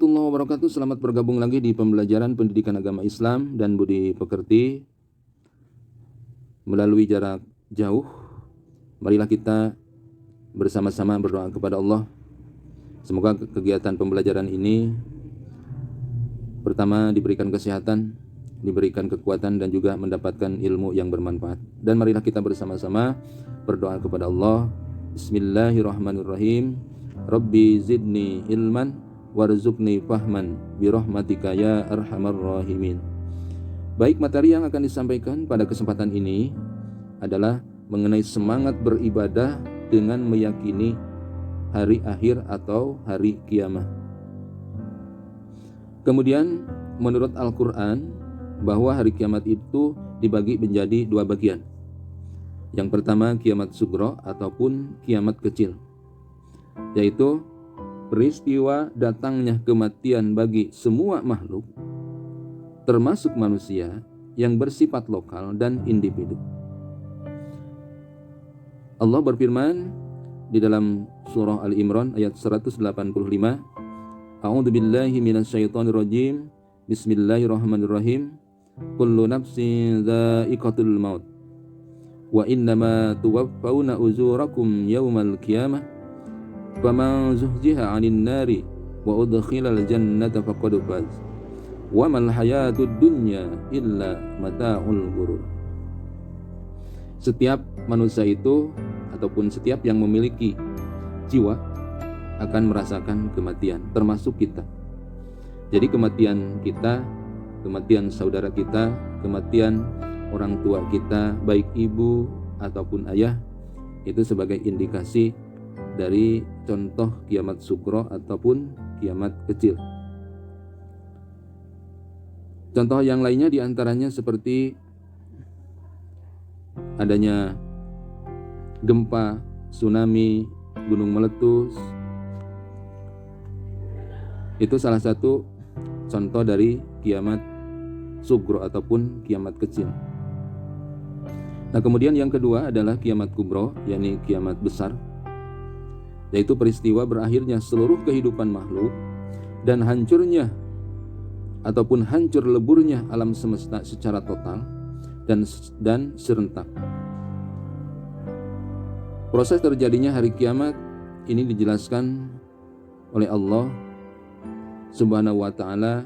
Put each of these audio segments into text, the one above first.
warahmatullahi wabarakatuh. Selamat bergabung lagi di pembelajaran pendidikan agama Islam dan budi pekerti melalui jarak jauh. Marilah kita bersama-sama berdoa kepada Allah. Semoga kegiatan pembelajaran ini pertama diberikan kesehatan, diberikan kekuatan dan juga mendapatkan ilmu yang bermanfaat. Dan marilah kita bersama-sama berdoa kepada Allah. Bismillahirrahmanirrahim. Rabbi zidni ilman warzuqni fahman birahmatika ya arhamar rahimin. Baik, materi yang akan disampaikan pada kesempatan ini adalah mengenai semangat beribadah dengan meyakini hari akhir atau hari kiamat. Kemudian menurut Al-Quran bahwa hari kiamat itu dibagi menjadi dua bagian. Yang pertama kiamat sugro ataupun kiamat kecil, yaitu peristiwa datangnya kematian bagi semua makhluk, termasuk manusia, yang bersifat lokal dan individu. Allah berfirman di dalam surah Al-Imran ayat 185, A'udzu billahi minasyaitonir rajim. Bismillahirrahmanirrahim. Kullu nafsin dha'iqatul maut. Wa innama tuwaffawna ujurakum yaumal qiyamah. Faman zuhziha 'anil nari wa udkhilal jannata faqad faz. Wa mal hayatud dunya illa mata'ul ghurur. Setiap manusia itu ataupun setiap yang memiliki jiwa akan merasakan kematian, termasuk kita. Jadi kematian kita, kematian saudara kita, kematian orang tua kita, baik ibu ataupun ayah, itu sebagai indikasi dari contoh kiamat sugro ataupun kiamat kecil. Contoh yang lainnya diantaranya seperti adanya gempa, tsunami, gunung meletus. Itu salah satu contoh dari kiamat sugro ataupun kiamat kecil. Nah, kemudian yang kedua adalah kiamat kubro, yakni kiamat besar, yaitu peristiwa berakhirnya seluruh kehidupan makhluk dan hancurnya ataupun hancur leburnya alam semesta secara total dan serentak. Proses terjadinya hari kiamat ini dijelaskan oleh Allah Subhanahu wa ta'ala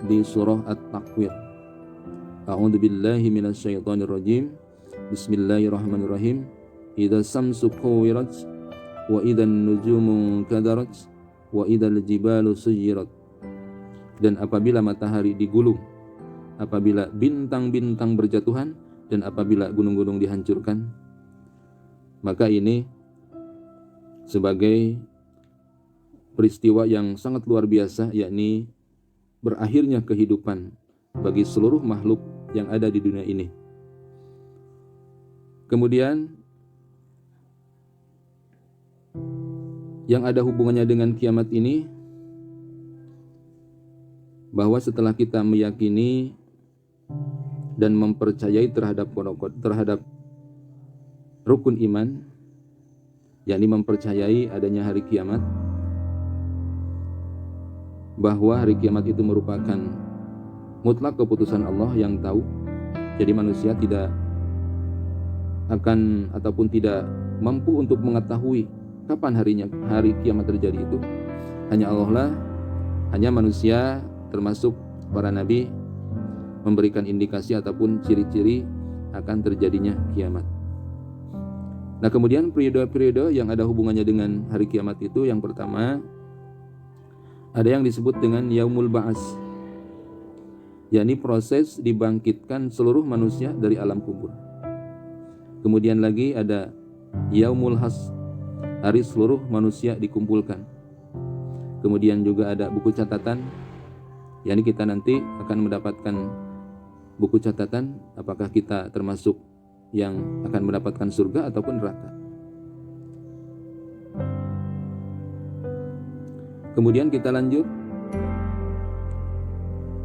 di surah At-Takwir. A'udzu billahi minasyaitonir rajim. Bismillahirrahmanirrahim. Idza samsu kuwirat wa idan nujumu kadarat wa idal jibalu suyirat. Dan apabila matahari digulung, apabila bintang-bintang berjatuhan, dan apabila gunung-gunung dihancurkan, maka ini sebagai peristiwa yang sangat luar biasa, yakni berakhirnya kehidupan bagi seluruh makhluk yang ada di dunia ini. Kemudian yang ada hubungannya dengan kiamat ini, bahwa setelah kita meyakini dan mempercayai terhadap rukun iman, yakni mempercayai adanya hari kiamat, bahwa hari kiamat itu merupakan mutlak keputusan Allah yang tahu. Jadi manusia tidak akan ataupun tidak mampu untuk mengetahui kapan hari kiamat terjadi itu. Hanya Allah lah, hanya manusia termasuk para nabi memberikan indikasi ataupun ciri-ciri akan terjadinya kiamat. Nah, kemudian periode-periode yang ada hubungannya dengan hari kiamat itu, yang pertama ada yang disebut dengan Yaumul Ba'ats, yakni proses dibangkitkan seluruh manusia dari alam kubur. Kemudian lagi ada Yaumul Has, hari seluruh manusia dikumpulkan. Kemudian juga ada buku catatan, yakni kita nanti akan mendapatkan buku catatan apakah kita termasuk yang akan mendapatkan surga ataupun neraka. Kemudian kita lanjut,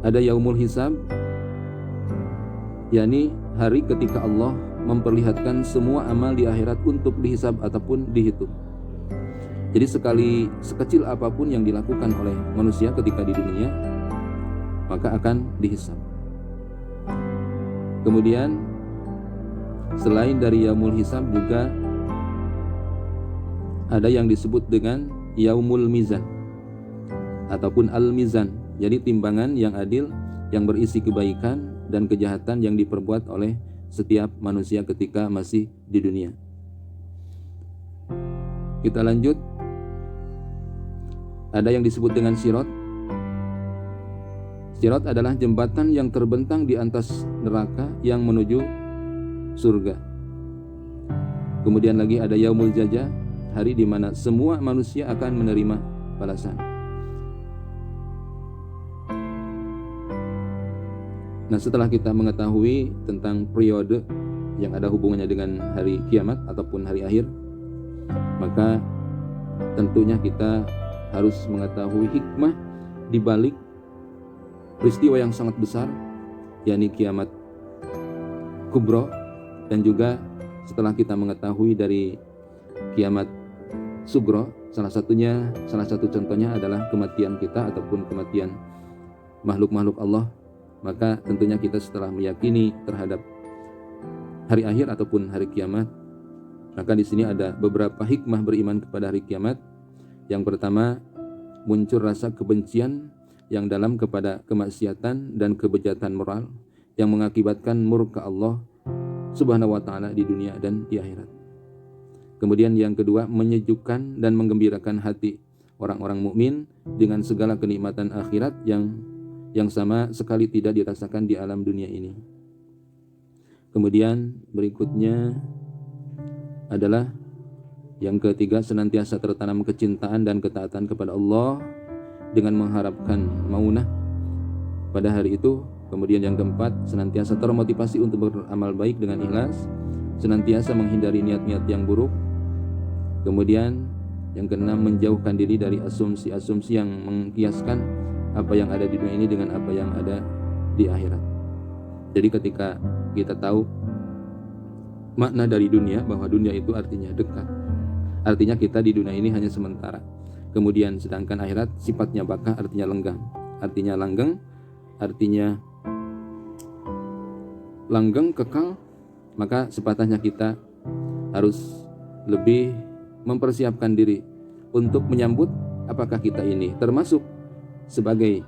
ada Yaumul Hisab, yakni hari ketika Allah memperlihatkan semua amal di akhirat untuk dihisab ataupun dihitung. Jadi sekecil apapun yang dilakukan oleh manusia ketika di dunia, maka akan dihisab. Kemudian selain dari yaumul hisab juga ada yang disebut dengan yaumul mizan ataupun al-mizan. Jadi timbangan yang adil yang berisi kebaikan dan kejahatan yang diperbuat oleh setiap manusia ketika masih di dunia. Kita lanjut. Ada yang disebut dengan sirat. Sirat adalah jembatan yang terbentang di atas neraka yang menuju surga. Kemudian lagi ada yaumul jazaa, hari di mana semua manusia akan menerima balasan. Nah, setelah kita mengetahui tentang periode yang ada hubungannya dengan hari kiamat ataupun hari akhir, maka tentunya kita harus mengetahui hikmah di balik peristiwa yang sangat besar, yakni kiamat kubro, dan juga setelah kita mengetahui dari kiamat sugro, salah satu contohnya adalah kematian kita ataupun kematian makhluk-makhluk Allah, maka tentunya kita setelah meyakini terhadap hari akhir ataupun hari kiamat, maka di sini ada beberapa hikmah beriman kepada hari kiamat. Yang pertama, muncul rasa kebencian yang dalam kepada kemaksiatan dan kebejatan moral yang mengakibatkan murka Allah Subhanahu wa ta'ala di dunia dan di akhirat. Kemudian yang kedua, menyejukkan dan menggembirakan hati orang-orang mukmin dengan segala kenikmatan akhirat yang sama sekali tidak dirasakan di alam dunia ini. Kemudian berikutnya adalah yang ketiga, senantiasa tertanam kecintaan dan ketaatan kepada Allah dengan mengharapkan maunah pada hari itu. Kemudian yang keempat, senantiasa termotivasi untuk beramal baik dengan ikhlas, senantiasa menghindari niat-niat yang buruk. Kemudian yang keenam, menjauhkan diri dari asumsi-asumsi yang mengkiaskan apa yang ada di dunia ini dengan apa yang ada di akhirat. Jadi ketika kita tahu makna dari dunia, bahwa dunia itu artinya dekat, artinya kita di dunia ini hanya sementara. Kemudian sedangkan akhirat sifatnya baka, artinya lenggang. Artinya langgeng, artinya langgeng, kekal. Maka sepatahnya kita harus lebih mempersiapkan diri untuk menyambut apakah kita ini termasuk sebagai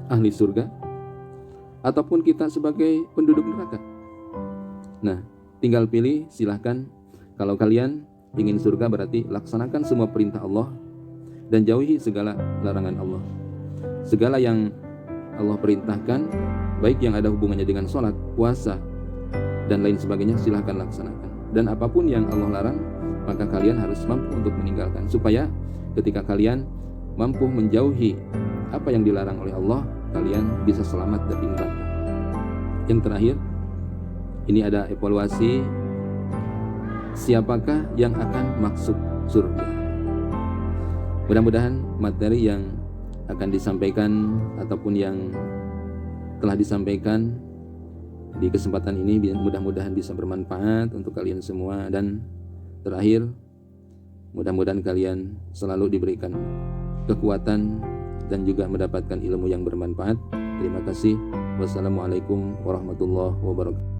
ahli surga ataupun kita sebagai penduduk neraka. Nah, tinggal pilih, silahkan. Kalau kalian ingin surga berarti laksanakan semua perintah Allah dan jauhi segala larangan Allah. Segala yang Allah perintahkan, baik yang ada hubungannya dengan sholat, puasa, dan lain sebagainya, silahkan laksanakan. Dan apapun yang Allah larang, maka kalian harus mampu untuk meninggalkan, supaya ketika kalian mampu menjauhi apa yang dilarang oleh Allah, kalian bisa selamat dari neraka. Yang terakhir, ini ada evaluasi siapakah yang akan masuk surga. Mudah-mudahan materi yang akan disampaikan ataupun yang telah disampaikan di kesempatan ini mudah-mudahan bisa bermanfaat untuk kalian semua. Dan terakhir, mudah-mudahan kalian selalu diberikan kekuatan dan juga mendapatkan ilmu yang bermanfaat. Terima kasih. Wassalamualaikum warahmatullahi wabarakatuh.